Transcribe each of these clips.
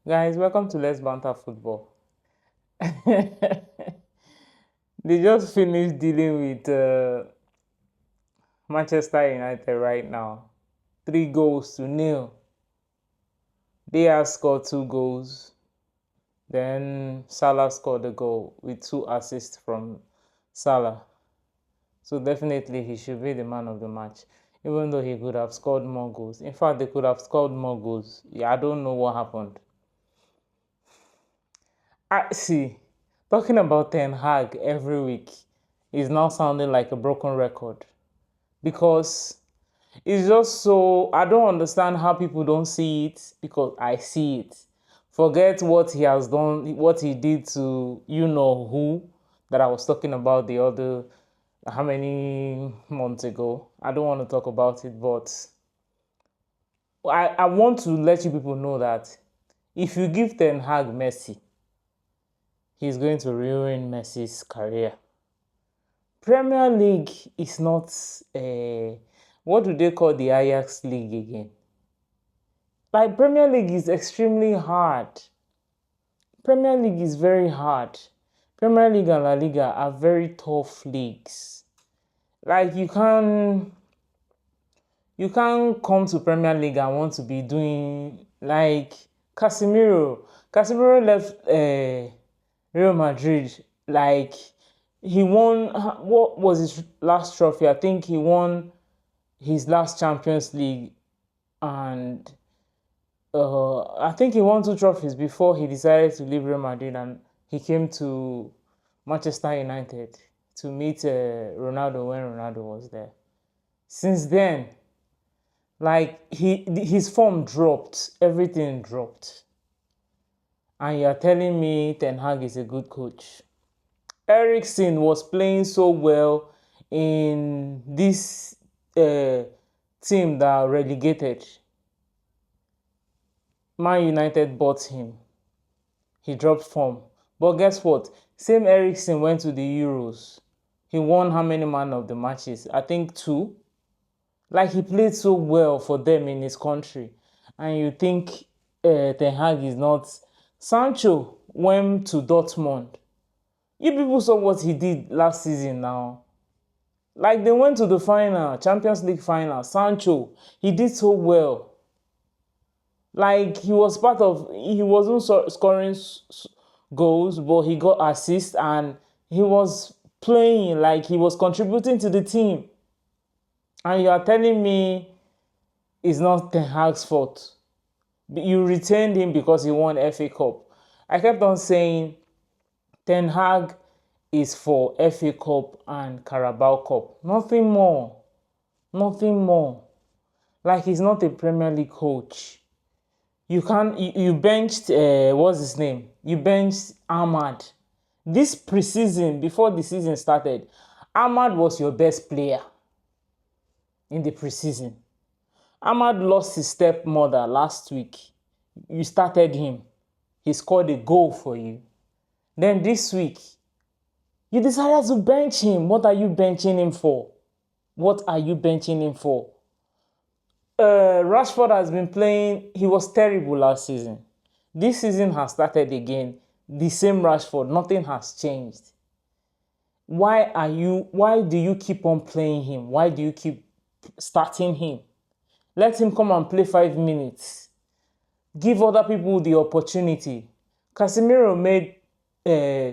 Guys, welcome to Let's Banter Football. They just finished dealing with Manchester United right now. 3-0. They have scored 2 goals. Then Salah scored a goal with 2 assists from Salah. So definitely he should be the man of the match, even though he could have scored more goals. In fact, they could have scored more goals. Yeah, I don't know what happened. See, talking about Ten Hag every week is now sounding like a broken record because it's just so I don't understand how people don't see it because I see it. Forget what he has done, what he did to you know who that I was talking about the other how many months ago. I don't want to talk about it, but I want to let you people know that if you give Ten Hag Messi, he's going to ruin Messi's career. Premier League is not what do they call the Ajax League again? Like Premier League is extremely hard. Premier League is very hard. Premier League and La Liga are very tough leagues. Like you can't come to Premier League and want to be doing like Casemiro. Casemiro left Real Madrid like he won. What was his last trophy? I think he won his last Champions League, and I think he won 2 trophies before he decided to leave Real Madrid and he came to Manchester United to meet Ronaldo when Ronaldo was there. Since then, like his form dropped, everything dropped, and you're telling me Ten Hag is a good coach. Eriksen was playing so well in this team that relegated. Man United bought him. He dropped form. But guess what? Same Eriksen went to the Euros. He won how many man of the matches? I think 2. Like he played so well for them in his country. And you think Ten Hag is not. Sancho went to Dortmund. You people saw what he did last season now. Like they went to the final, Champions League final. Sancho, he did so well. Like he wasn't scoring goals, but he got assists and he was playing like he was contributing to the team. And you are telling me it's not Ten Hag's fault. You retained him because he won FA Cup. I kept on saying Ten Hag is for FA Cup and Carabao Cup. Nothing more. Nothing more. Like he's not a Premier League coach. You benched what's his name? You benched Ahmad. This preseason, before the season started, Ahmad was your best player in the preseason. Ahmad lost his stepmother last week. You started him. He scored a goal for you. Then this week, you decided to bench him. What are you benching him for? What are you benching him for? Rashford has been playing. He was terrible last season. This season has started again. The same Rashford. Nothing has changed. Why do you keep on playing him? Why do you keep starting him? Let him come and play 5 minutes. Give other people the opportunity. Casemiro made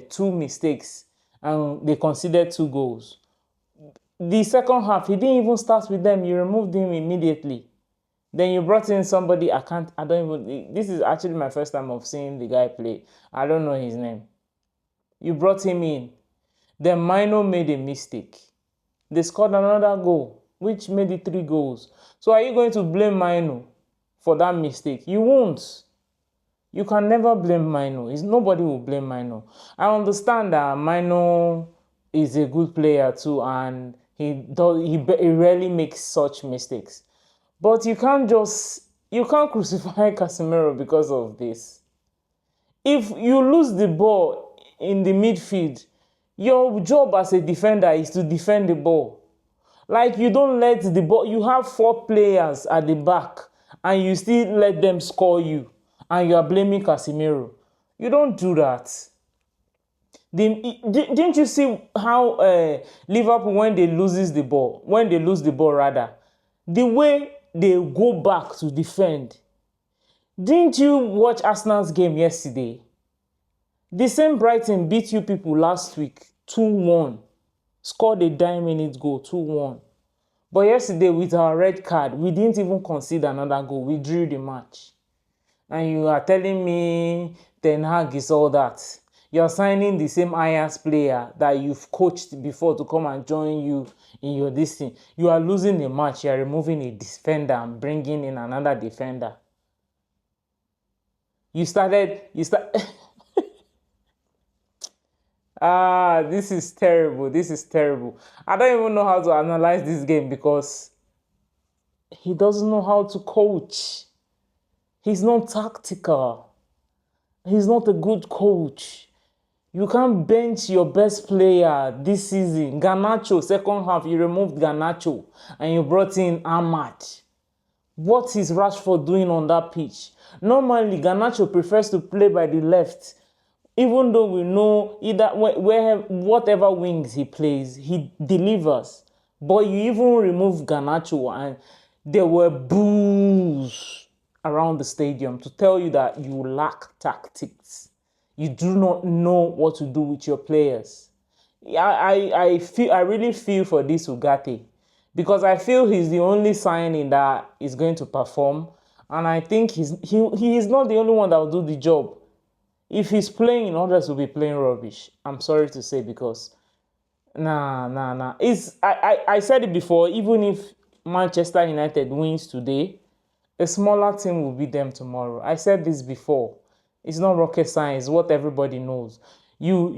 2 mistakes and they conceded 2 goals. The second half, he didn't even start with them. You removed him immediately. Then you brought in somebody, this is actually my first time of seeing the guy play. I don't know his name. You brought him in. Then Mino made a mistake. They scored another goal, which made it 3 goals. So are you going to blame Mino for that mistake? You won't. You can never blame Mino. Nobody will blame Mino. I understand that Mino is a good player too, and he rarely makes such mistakes. But you can't crucify Casemiro because of this. If you lose the ball in the midfield, your job as a defender is to defend the ball. Like you don't let the ball, you have 4 players at the back and you still let them score you. and you are blaming Casemiro. You don't do that. Didn't you see how Liverpool, when they lose the ball, rather, the way they go back to defend? Didn't you watch Arsenal's game yesterday? The same Brighton beat you people last week 2-1. Scored a 9-minute goal, 2-1. But yesterday, with our red card, we didn't even concede another goal. We drew the match. And you are telling me Ten Hag is all that. You're signing the same Ajax player that you've coached before to come and join you in your this thing. You are losing a match. You are removing a defender and bringing in another defender. You start. This is terrible. This is terrible. I don't even know how to analyze this game because he doesn't know how to coach. He's not tactical. He's not a good coach. You can't bench your best player this season. Garnacho, second half, you removed Garnacho and you brought in Ahmad. What is Rashford doing on that pitch? Normally, Garnacho prefers to play by the left. Even though we know either whatever wings he plays, he delivers. But you even remove Garnacho and there were boos around the stadium to tell you that you lack tactics. You do not know what to do with your players. I really feel for this Ugarte because I feel he's the only signing that is going to perform, and I think he is not the only one that will do the job. If he's playing, others will be playing rubbish. I'm sorry to say because nah. I said it before, even if Manchester United wins today, a smaller team will beat them tomorrow. I said this before. It's not rocket science, what everybody knows. You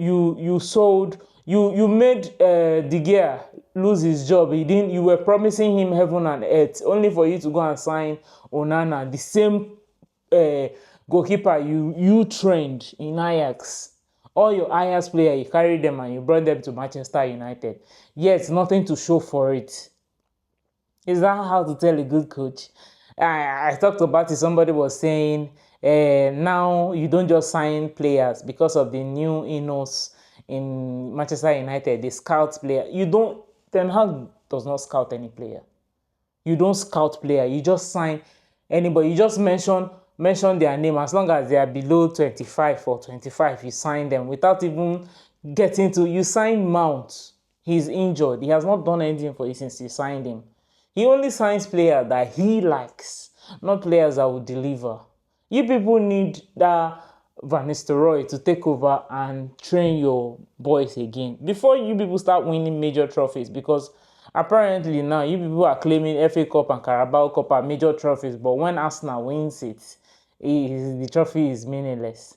made De Gea lose his job. You were promising him heaven and earth, only for you to go and sign Onana, the same goalkeeper you trained in Ajax. All your Ajax players, you carried them and you brought them to Manchester United. Yet, nothing to show for it. Is that how to tell a good coach? I talked about it. Somebody was saying, now you don't just sign players because of the new Inos in Manchester United. They scout player. Ten Hag does not scout any player. You don't scout player. You just sign anybody. You just mention their name. As long as they are below 25 or 25, you sign them without even getting to. You sign Mount. He's injured. He has not done anything for you since you signed him. He only signs players that he likes, not players that will deliver. You people need that Van Nistelrooy to take over and train your boys again before you people start winning major trophies, because apparently now you people are claiming FA Cup and Carabao Cup are major trophies, but when Arsenal wins it, the trophy is meaningless.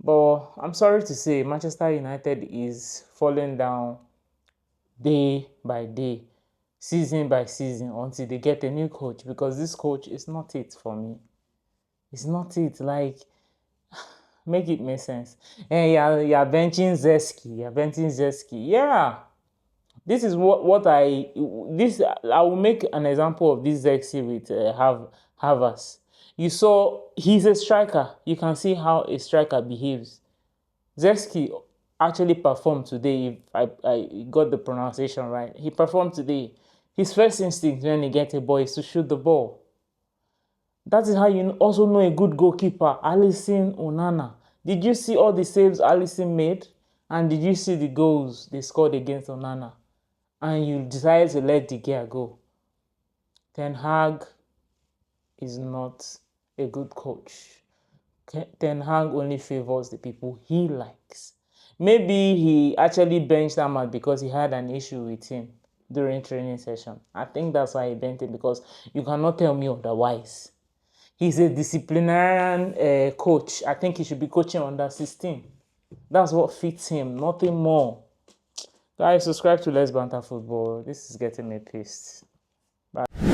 But I'm sorry to say, Manchester United is falling down day by day, season by season, until they get a new coach, because this coach is not it for me. It's not it. Like, make it make sense. And you're benching Zeski. Yeah. This is what I will make an example of this Zeski with Havas. You saw he's a striker. You can see how a striker behaves. Zeski actually performed today. If I got the pronunciation right, he performed today. His first instinct when he gets a ball is to shoot the ball. That is how you also know a good goalkeeper, Alisson Onana. Did you see all the saves Alisson made? And did you see the goals they scored against Onana? And you decided to let De Gea go. Ten Hag is not a good coach. Ten Hag only favors the people he likes. Maybe he actually benched Ahmad because he had an issue with him during training session. I think that's why he benched him, because you cannot tell me otherwise. He's a disciplinarian coach. I think he should be coaching under 16. That's what fits him, nothing more. Guys, subscribe to Let's Banter Football. This is getting me pissed. Bye.